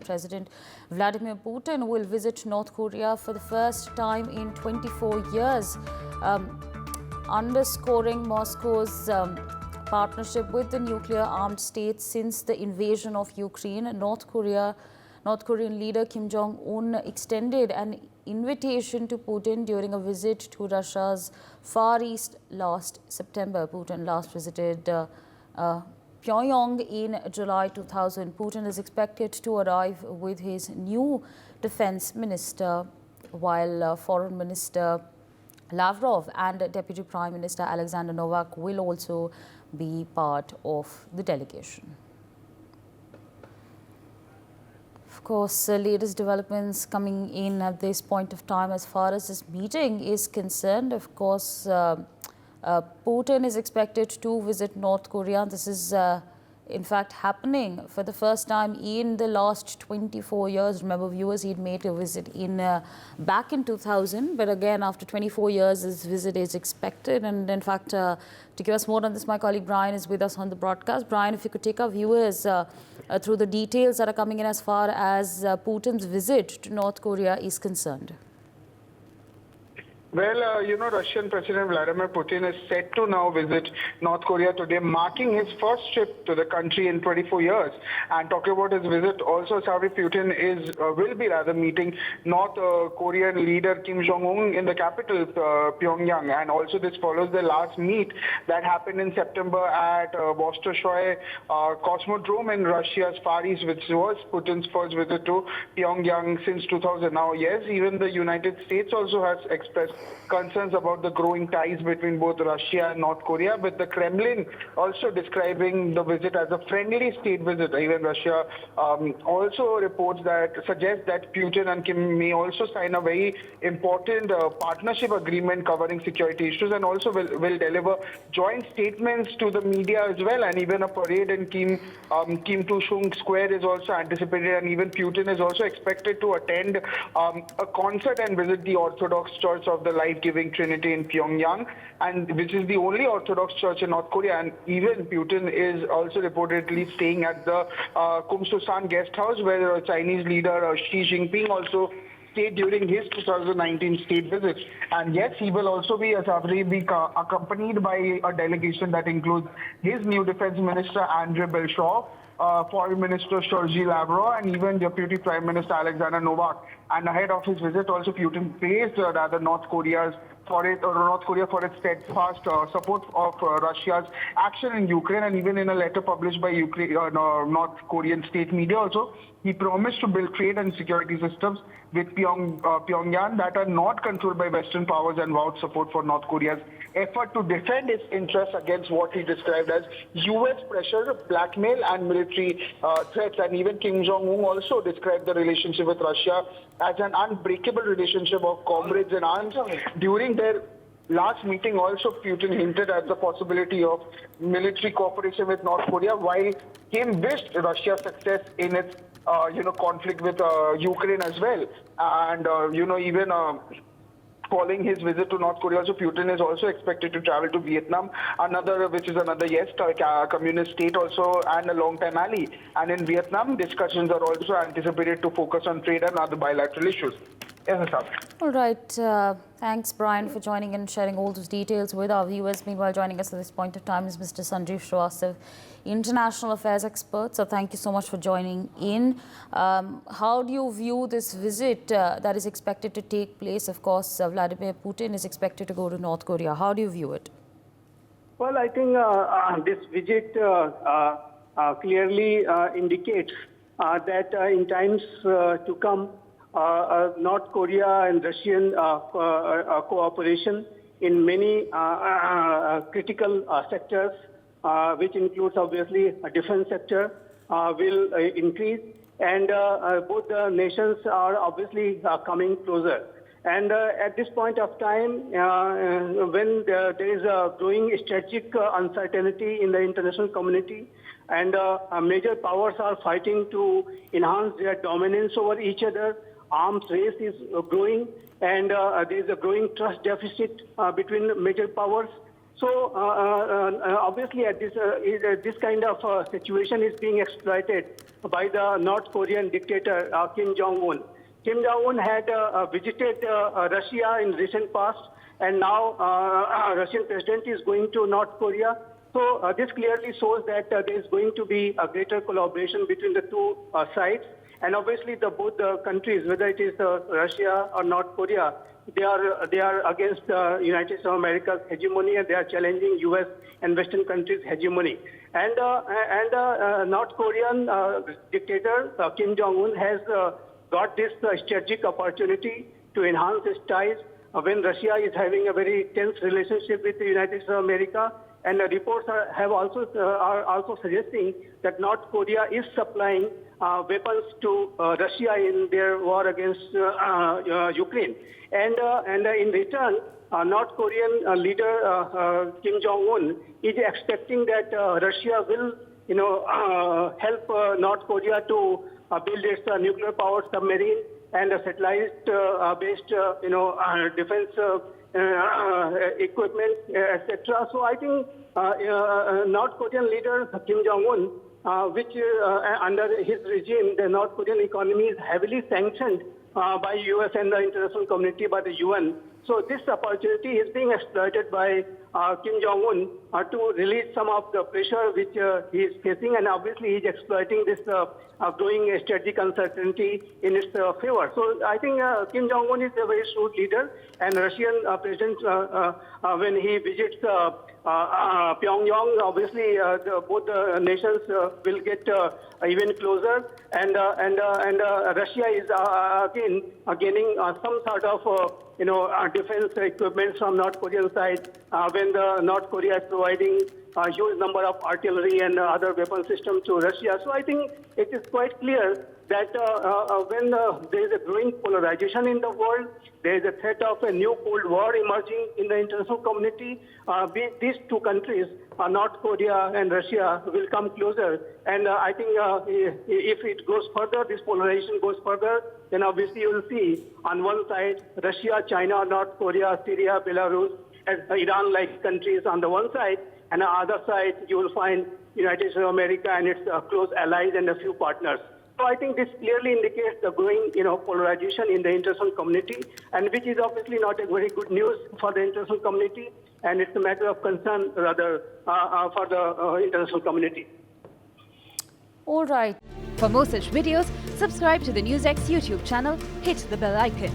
President Vladimir Putin will visit North Korea for the first time in 24 years, underscoring Moscow's partnership with the nuclear-armed states since the invasion of Ukraine. North Korean leader Kim Jong-un extended an invitation to Putin during a visit to Russia's Far East last September. Putin last visited Pyongyang in July 2000. Putin is expected to arrive with his new defense minister, while Foreign Minister Lavrov and Deputy Prime Minister Alexander Novak will also be part of the delegation. Of course, latest developments coming in at this point of time as far as this meeting is concerned. Of course, Putin is expected to visit North Korea. This is in fact happening for the first time in the last 24 years. Remember, viewers, he'd made a visit back in 2000, but again after 24 years his visit is expected. And in fact, to give us more on this, my colleague Brian is with us on the broadcast. Brian, if you could take our viewers through the details that are coming in as far as Putin's visit to North Korea is concerned. Well, Russian President Vladimir Putin is set to now visit North Korea today, marking his first trip to the country in 24 years. And talking about his visit, also Putin will be meeting North Korean leader Kim Jong-un in the capital, Pyongyang. And also this follows the last meet that happened in September at Vostoshoy Cosmodrome in Russia's Far East, which was Putin's first visit to Pyongyang since 2000. Now, yes, even the United States also has expressed concerns about the growing ties between both Russia and North Korea, with the Kremlin also describing the visit as a friendly state visit. Even Russia also reports that suggest that Putin and Kim may also sign a very important partnership agreement covering security issues, and also will deliver joint statements to the media as well. And even a parade in Kim Tu-sung Square is also anticipated, and even Putin is also expected to attend a concert and visit the Orthodox Church of the Life-Giving Trinity in Pyongyang, and which is the only Orthodox church in North Korea. And even Putin is also reportedly staying at the Kumsusan guest house, where Chinese leader Xi Jinping also stayed during his 2019 state visit. And yes, he will also be accompanied by a delegation that includes his new defense minister Andrei Belshov, Foreign Minister Sergei Lavrov, and even Deputy Prime Minister Alexander Novak. And ahead of his visit, also Putin praised North Korea for its steadfast support of Russia's action in Ukraine. And even in a letter published by North Korean state media, also he promised to build trade and security systems with Pyongyang that are not controlled by Western powers, and vowed support for North Korea's effort to defend its interests against what he described as U.S. pressure, blackmail, and military threats. And even Kim Jong-un also described the relationship with Russia as an unbreakable relationship of comrades in arms. During their last meeting, also Putin hinted at the possibility of military cooperation with North Korea, while Kim wished Russia success in its conflict with Ukraine as well. And even following his visit to North Korea, so Putin is also expected to travel to Vietnam, which is another communist state also, and a long-time ally. And in Vietnam, discussions are also anticipated to focus on trade and other bilateral issues. All right. Thanks, Brian, for joining and sharing all those details with our viewers. Meanwhile, joining us at this point of time is Mr. Sanjeev Srivastav, international affairs expert. So thank you so much for joining in. How do you view this visit that is expected to take place? Of course, Vladimir Putin is expected to go to North Korea. How do you view it? Well, I think this visit clearly indicates that in times to come, North Korea and Russian cooperation in many critical sectors, which includes obviously a defense sector, will increase. And both the nations are obviously coming closer. And at this point of time, when there is a growing strategic uncertainty in the international community, and major powers are fighting to enhance their dominance over each other, arms race is growing, and there is a growing trust deficit between major powers. So obviously, at this kind of situation is being exploited by the North Korean dictator Kim Jong-un. Kim Jong-un had visited Russia in recent past, and now Russian president is going to North Korea. So this clearly shows that there is going to be a greater collaboration between the two sides. And obviously, both the countries, whether it is Russia or North Korea, they are against United States of America's hegemony, and they are challenging U.S. and Western countries' hegemony. And North Korean dictator Kim Jong-un has got this strategic opportunity to enhance its ties when Russia is having a very tense relationship with the United States of America. And the reports are also suggesting that North Korea is supplying weapons to Russia in their war against Ukraine. And in return, North Korean leader Kim Jong-un is expecting that Russia will, help North Korea to build its nuclear-powered submarine and satellite-based, defense equipment, etc. So I think North Korean leader Kim Jong-un, which under his regime, the North Korean economy is heavily sanctioned by U.S. and the international community, by the UN. So this opportunity is being exploited by Kim Jong-un to release some of the pressure which he is facing, and obviously he is exploiting this growing strategic uncertainty in his favor. So I think Kim Jong-un is a very shrewd leader, and Russian President, when he visits Pyongyang, obviously both nations will get even closer, and Russia is again gaining some sort of defense equipment from North Korean side when the North Korea is providing a huge number of artillery and other weapon systems to Russia. So I think it is quite clear that when there is a growing polarization in the world, there is a threat of a new Cold War emerging in the international community. These two countries, North Korea and Russia, will come closer. And I think if it goes further, this polarization goes further, then obviously you will see on one side Russia, China, North Korea, Syria, Belarus, and Iran-like countries on the one side, and on the other side you will find United States of America and its close allies and a few partners. So I think this clearly indicates the growing, polarization in the international community, and which is obviously not a very good news for the international community, and it's a matter of concern rather for the international community. All right. For more such videos, subscribe to the NewsX YouTube channel, hit the bell icon.